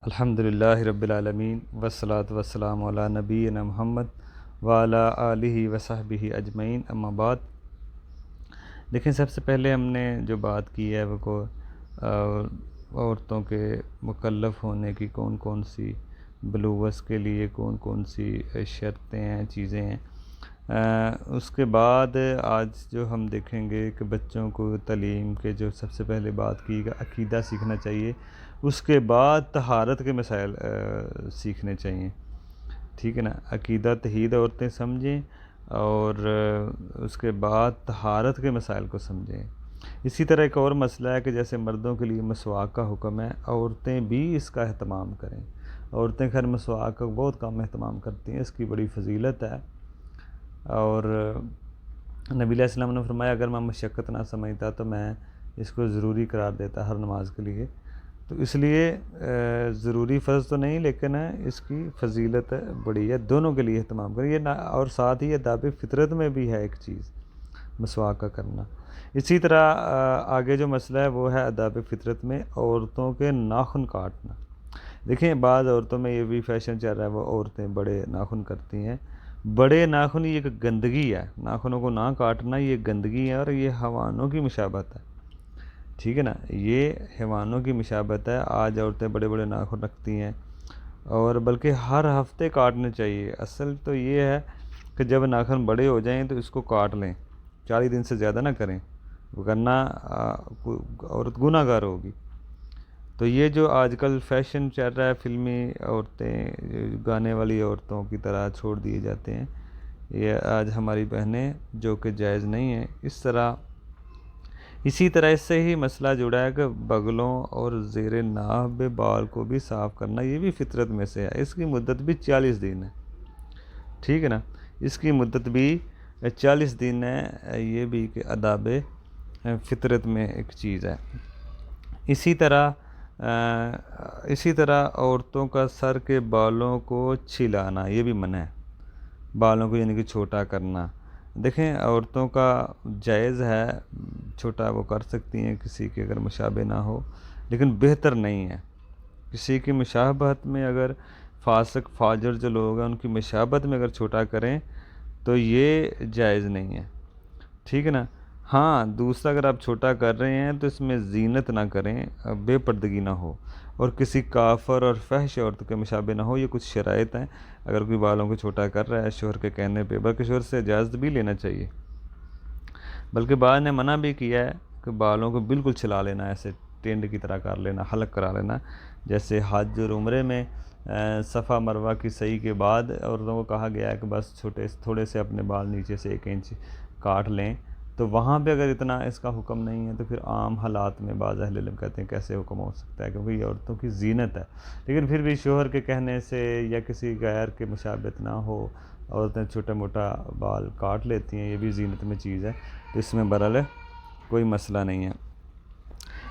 الحمدللہ رب العالمین والصلاة والسلام علی نبینا محمد وعلی آلہ وصحبہ اجمعین، اما بعد۔ دیکھیں، سب سے پہلے ہم نے جو بات کی ہے وہ عورتوں کے مکلف ہونے کی کون کون سی بلوغت کے لیے کون کون سی شرطیں ہیں، چیزیں ہیں۔ اس کے بعد آج جو ہم دیکھیں گے کہ بچوں کو تعلیم کے جو سب سے پہلے بات کی کہ عقیدہ سیکھنا چاہیے، اس کے بعد طہارت کے مسائل سیکھنے چاہیے، ٹھیک ہے نا۔ عقیدہ توحید عورتیں سمجھیں اور اس کے بعد طہارت کے مسائل کو سمجھیں۔ اسی طرح ایک اور مسئلہ ہے کہ جیسے مردوں کے لیے مسواک کا حکم ہے، عورتیں بھی اس کا اہتمام کریں۔ عورتیں خیر مسواک کا بہت کم اہتمام کرتی ہیں، اس کی بڑی فضیلت ہے، اور نبی علیہ السلام نے فرمایا اگر میں مشقت نہ سمجھتا تو میں اس کو ضروری قرار دیتا ہر نماز کے لیے۔ تو اس لیے ضروری فرض تو نہیں، لیکن اس کی فضیلت بڑی ہے، دونوں کے لیے اہتمام کریں یہ اور ساتھ ہی اداب فطرت میں بھی ہے ایک چیز مسواک کا کرنا۔ اسی طرح آگے جو مسئلہ ہے وہ ہے اداب فطرت میں عورتوں کے ناخن کاٹنا۔ دیکھیں، بعض عورتوں میں یہ بھی فیشن چل رہا ہے، وہ عورتیں بڑے ناخن کرتی ہیں۔ بڑے ناخن یہ ایک گندگی ہے، ناخنوں کو نہ کاٹنا یہ گندگی ہے، اور یہ حیوانوں کی مشابہت ہے، ٹھیک ہے نا۔ یہ حیوانوں کی مشابہت ہے۔ آج عورتیں بڑے بڑے ناخن رکھتی ہیں، اور بلکہ ہر ہفتے کاٹنے چاہیے۔ اصل تو یہ ہے کہ جب ناخن بڑے ہو جائیں تو اس کو کاٹ لیں، 40 دن سے زیادہ نہ کریں، ورنہ عورت گناہ گار ہوگی۔ تو یہ جو آج کل فیشن چل رہا ہے، فلمی عورتیں گانے والی عورتوں کی طرح چھوڑ دیے جاتے ہیں، یہ آج ہماری بہنیں جو کہ جائز نہیں ہیں اس طرح۔ اسی طرح اس سے ہی مسئلہ جڑا ہے کہ بغلوں اور زیر ناف بال کو بھی صاف کرنا، یہ بھی فطرت میں سے ہے۔ اس کی مدت بھی 40 دن ہے، ٹھیک ہے نا۔ اس کی مدت بھی 40 دن ہے، یہ بھی کہ آداب فطرت میں ایک چیز ہے۔ اسی طرح عورتوں کا سر کے بالوں کو چھلانا یہ بھی منع ہے، بالوں کو یعنی کہ چھوٹا کرنا۔ دیکھیں، عورتوں کا جائز ہے، چھوٹا وہ کر سکتی ہیں کسی کے اگر مشابہ نہ ہو، لیکن بہتر نہیں ہے۔ کسی کی مشابہت میں اگر فاسق فاجر جو لوگ ہیں ان کی مشابہت میں اگر چھوٹا کریں تو یہ جائز نہیں ہے، ٹھیک ہے نا۔ ہاں، دوسرا اگر آپ چھوٹا کر رہے ہیں تو اس میں زینت نہ کریں، بے پردگی نہ ہو، اور کسی کافر اور فحش عورت کے مشابہ نہ ہو۔ یہ کچھ شرائط ہیں اگر کوئی بالوں کو چھوٹا کر رہا ہے شوہر کے کہنے پہ، بلکہ شوہر سے اجازت بھی لینا چاہیے۔ بلکہ بعض نے منع بھی کیا ہے کہ بالوں کو بالکل چھلا لینا، ایسے ٹینڈ کی طرح کر لینا، حلق کرا لینا، جیسے حج اور عمرے میں صفا مروہ کی سعی کے بعد عورتوں کو کہا گیا ہے کہ بس تھوڑے سے اپنے بال نیچے سے 1 انچ کاٹ لیں۔ تو وہاں پہ اگر اتنا اس کا حکم نہیں ہے تو پھر عام حالات میں بعض اہل علم کہتے ہیں کیسے حکم ہو سکتا ہے، کیونکہ یہ عورتوں کی زینت ہے۔ لیکن پھر بھی شوہر کے کہنے سے یا کسی غیر کے مشابہت نہ ہو، عورتیں چھوٹا موٹا بال کاٹ لیتی ہیں، یہ بھی زینت میں چیز ہے، تو اس میں بہرحال کوئی مسئلہ نہیں ہے۔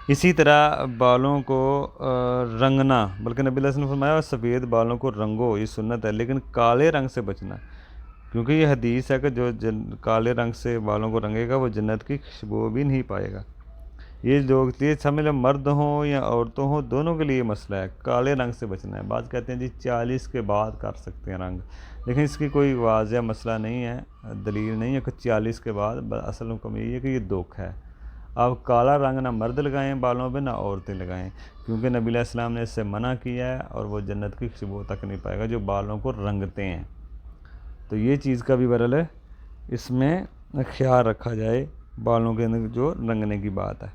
اسی طرح بالوں کو رنگنا، بلکہ نبی علیہ السلام نے فرمایا سفید بالوں کو رنگو، یہ سنت ہے، لیکن کالے رنگ سے بچنا، کیونکہ یہ حدیث ہے کہ جو کالے رنگ سے بالوں کو رنگے گا وہ جنت کی خوشبو بھی نہیں پائے گا۔ یہ لوگ یہ سمجھ لیں مرد ہوں یا عورتوں ہوں، دونوں کے لیے یہ مسئلہ ہے، کالے رنگ سے بچنا ہے۔ بعض کہتے ہیں جی 40 کے بعد کر سکتے ہیں رنگ، لیکن اس کی کوئی واضح مسئلہ نہیں ہے، دلیل نہیں ہے کہ 40 کے بعد۔ اصل حکم یہی ہے کہ یہ دھوکہ ہے۔ اب کالا رنگ نہ مرد لگائیں بالوں پہ نہ عورتیں لگائیں، کیونکہ نبی علیہ السلام نے اس سے منع کیا ہے، اور وہ جنت کی خوشبو تک نہیں پائے گا جو بالوں کو رنگتے ہیں۔ تو یہ چیز کا بھی بہرحال اس میں خیال رکھا جائے، بالوں کے جو رنگنے کی بات ہے۔